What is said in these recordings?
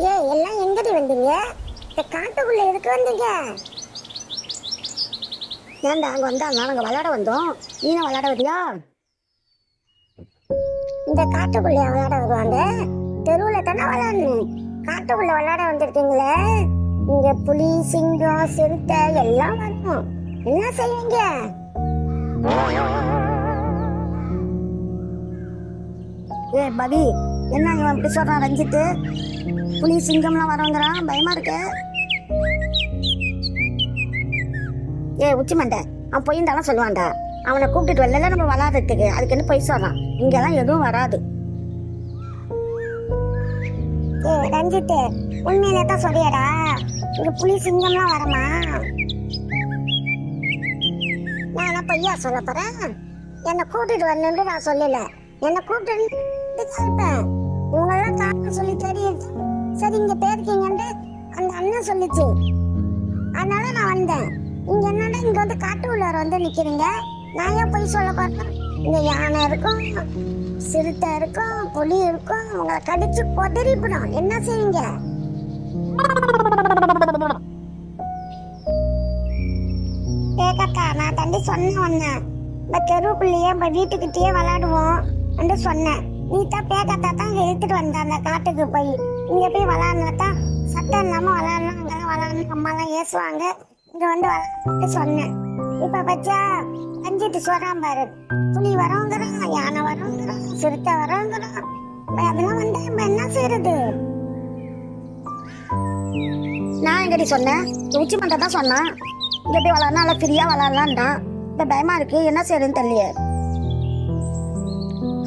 எல்லாம் எங்கடி வந்தீங்க? இந்த காட்டுக்குள்ள எதுக்கு வந்தீங்க? ஏன்டா அங்க வந்தா நாங்க விளையாட வந்தோம், நீனும் விளையாட வரியா? இந்த காட்டுக்குள்ள விளையாட வருவாங்க? தெருவுல தானே விளையாடணும். காட்டுக்குள்ள விளையாட வந்திருக்கீங்களே. இங்க புலி, சிங்கம், சிறுத்தை எல்லாம் வரும். என்ன செய்வீங்க? பவி, என்ன இவன் இப்படி சொல்றான்? ரஞ்சித்து புலி சிங்கம்லாம் வரவங்கிறான், பயமா இருக்கு. உச்சி மண்டை, அவன் பொய்ந்தாலும் சொல்லுவான்டா. அவனை கூப்பிட்டுட்டு வரல நம்ம விளாடுறதுக்கு, அதுக்கு என்ன பொய் சொல்றான்? இங்கெல்லாம் எதுவும் வராது. ரஞ்சித்து, உண்மையிலே தான் சொல்லியடா, இங்க புலி சிங்கம்லாம் வரமா? நான் என்ன பொய்யா சொல்ல போறேன்? என்னை கூட்டிட்டு வரணுன்னு நான் சொல்லல. என்னை கூப்பிட்டு இவங்கெல்லாம் காரணம் சொல்லி தெரியுது. சரி இங்க போயிருக்கீங்கன்னு அந்த அண்ணன் சொல்லிச்சு, அதனால நான் வந்தேன். இங்க என்னடா இங்க வந்து காட்டு உள்ளார வந்து நிக்கிறீங்க? நான் ஏன் போய் சொல்ல போறேன்? இங்க யானை இருக்கும், சிறுத்தை இருக்கும், புலி இருக்கும். உங்களை கடிச்சு கொதறிப்படும். என்ன செய்வீங்க? கேக்கா, நான் தண்டி சொன்னேன், இந்த தெருவுக்குள்ளேயே நம்ம வீட்டுக்கிட்டேயே விளையாடுவோம் என்று சொன்னேன். நீ தான் பேக்கத்தா தான் எடுத்துட்டு வந்த அந்த காட்டுக்கு போய். இங்க போய் விளையாடுனாதான் சட்டம் இல்லாம விளையாடலாம், அங்கெல்லாம் விளையாடணும், அம்மாலாம் ஏசுவாங்க, இங்க வந்து விளையாட்டு சொன்னேன். இப்ப பச்சா ரஞ்சித்து சொல்றான் பாரு, புலி வரவங்கிறான், யானை வரவங்கிறான், சிறுத்தை வரவங்கிறான். அதெல்லாம் வந்து நம்ம என்ன செய்யறது? நான் எங்கடி சொன்னேன்? உச்சி மண்டை தான் சொன்னான், இங்க போய் விளையாடனா நல்லா ஃப்ரீயா விளையாடலான்டான். இப்ப பயமா இருக்கு, என்ன செய்யறதுன்னு தெரியல.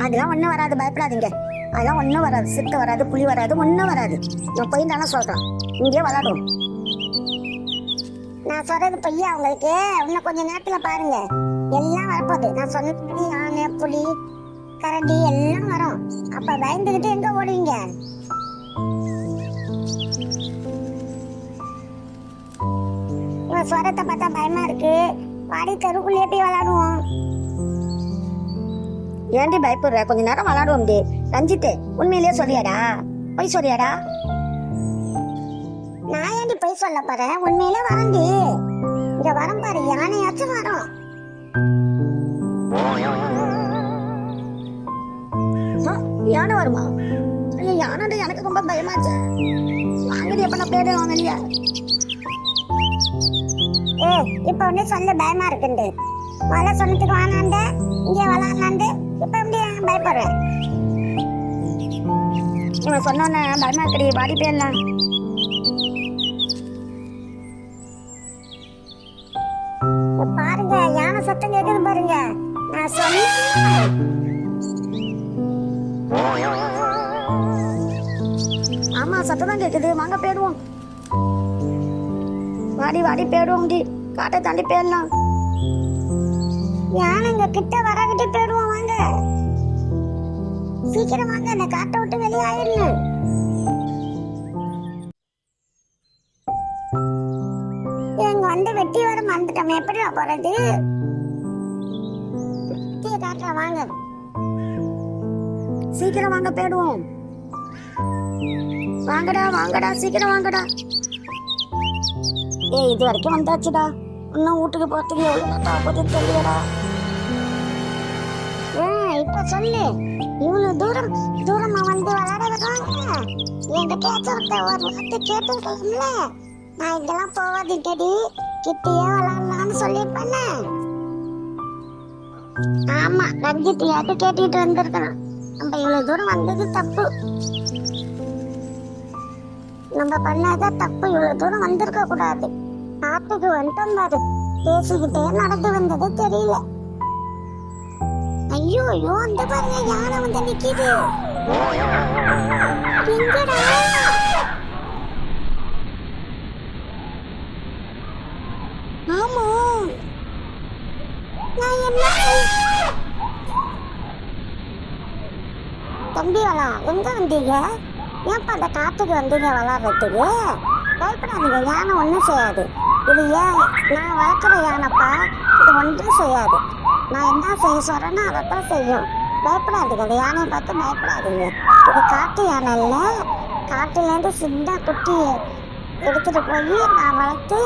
அதெல்லாம் ஒன்றும் வராது, பயப்படாதீங்க. அதெல்லாம் ஒன்றும் வராது, சிறுத்தை வராது, புலி வராது, ஒன்றும் வராது. நான் போய் தானே சொல்கிறேன், இங்கேயே விளாடுவோம். நான் சொல்றது பையா உங்களுக்கு. இன்னும் கொஞ்ச நேரத்தில் பாருங்க, எல்லாம் வரப்போகுது. நான் சொன்னபடி யானை, புலி, கரடி எல்லாம் வரும். அப்போ பயந்துக்கிட்டு எங்கே ஓடுவீங்க? இவன் ஸ்வரத்தை பார்த்தா பயமா இருக்கு. பாடி தெருக்குள்ளேயே போய் விளாடுவோம். ஏன்டி பயப்படுற? கொஞ்ச நேரம் விளாடுவோம். ரஞ்சித்து, உண்மையிலேயே சொல்லியாடா, போய் சொல்லியாடா? நான் ஏன்டி போய் சொல்ல போறேன்? உண்மையிலே வரண்டி. இங்க வரம் பாரு, யானையாச்சும் வரும். யானை வருமா? ஐயோ, யானை எனக்கு ரொம்ப பயமாச்சு. வாங்கடி, எப்ப நான் பேரு வாங்கலையா? இப்ப ஒண்ணு சொல்ல பயமா இருக்குண்டு. வள சொன்னதுக்கு வானாண்ட, இங்க விளாண்டாண்டு, இப்ப எப்படி பயப்படுறேன்? இவன் சொன்னோன்னே பயமா இருக்கடி, வாடி போயிடலாம். பாருங்க, யானை சத்தம் கேக்குது பாருங்க. நான் சொன்னேன். ஆமா, சத்தம் தான் கேக்குது. வாங்க போயிடுவோம். வாடி வாடி போயிடுவோம். காட்டை தாண்டி போயிடலாம். யானைங்க கிட்ட வரகிட்டே போயிடுவோம். வாங்க, சீக்கிரம் வாங்க, அந்த காட்டை விட்டு வெளியே ஆயிடணும். எங்க வந்து வெட்டி வர மறந்துட்டோம். எப்படி போறது? காட்டுல வாங்க, சீக்கிரம் வாங்க போயிடுவோம். வாங்கடா வாங்கடா, சீக்கிரம் வாங்கடா. இது வரைக்கும் வந்தாச்சுடா. இன்னும் வீட்டுக்கு போறதுக்கு எவ்வளவு நேரம் ஆகுதுன்னு தெரியலடா. இப்ப சொல்லு, இவ்வளவு தூரமா வந்து விளையாட வருவாங்க. என்கிட்ட ஒரு வார்த்தை கேட்டுருக்கலாம்ல. நான் இதெல்லாம் போவாதிட்டடி, கிட்டேயே விளையாடலாம்னு சொல்லிருப்பேன்னு. ஆமா, ரஞ்சித்தையாட்டு கேட்டுட்டு வந்திருக்கணும். நம்ம இவ்வளவு தூரம் வந்தது தப்பு. நம்ம பண்ணாதான் தப்பு. இவ்வளவு தூரம் வந்திருக்க கூடாது. காட்டுக்கு வந்துட்டோம் பாரு, பேசிக்கிட்டே நடந்து வந்தது தெரியல. ஐயோ ஐயோ, அந்த பாருங்க, யானை வந்து நிக்குது. எங்கடா? ஆமா, நான் என்ன தம்பிகளா, எங்க வந்தீங்க? ஏன்ப்பா அந்த காட்டுக்கு வந்தீங்க விளாடுறதுக்கு? பயப்படாதீங்க, யானை ஒன்றும் செய்யாது. இது ஏன் நான் வளர்க்குற யானைப்பா, இது ஒன்றும் செய்யாது. நான் என்ன செய்ய சொல்றேன்னா அதைத்தான் செய்யும். பயப்படாதீங்க, அந்த யானையை பார்த்து பயப்படாதீங்க. இது காட்டு யானை இல்லை, காட்டுலேருந்து சின்ன குட்டியை எடுத்துட்டு போய் நான் வளர்த்து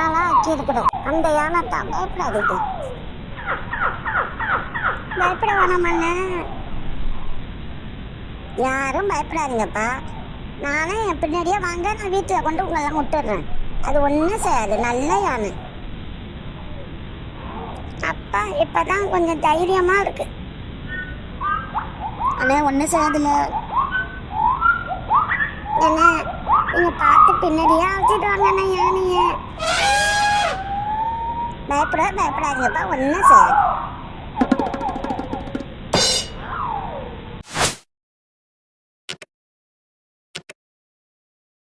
ஆளா ஆக்கி இருக்கிறேன். அந்த யானை தான். பயப்படாதீங்க, பயப்பட வேணாமண்ண, யாரும் பயப்படாதீங்கப்பா. நானே என் பின்னாடியே வாங்க, நான் வீட்டில் கொண்டு உங்களெல்லாம் விட்டுடுறேன். அது ஒன்றும் செய்யாது, நல்ல யானை. அப்பா இப்பதான் கொஞ்சம் தைரியமா இருக்கு. அண்ணே ஒன்றும் செய்யாதுல்ல. என்ன நீங்க பார்த்து பின்னாடியே அழைச்சிட்டு வாங்கண்ணா யானைய. பயப்படாதீங்கப்பா, ஒன்றும் செய்யாது.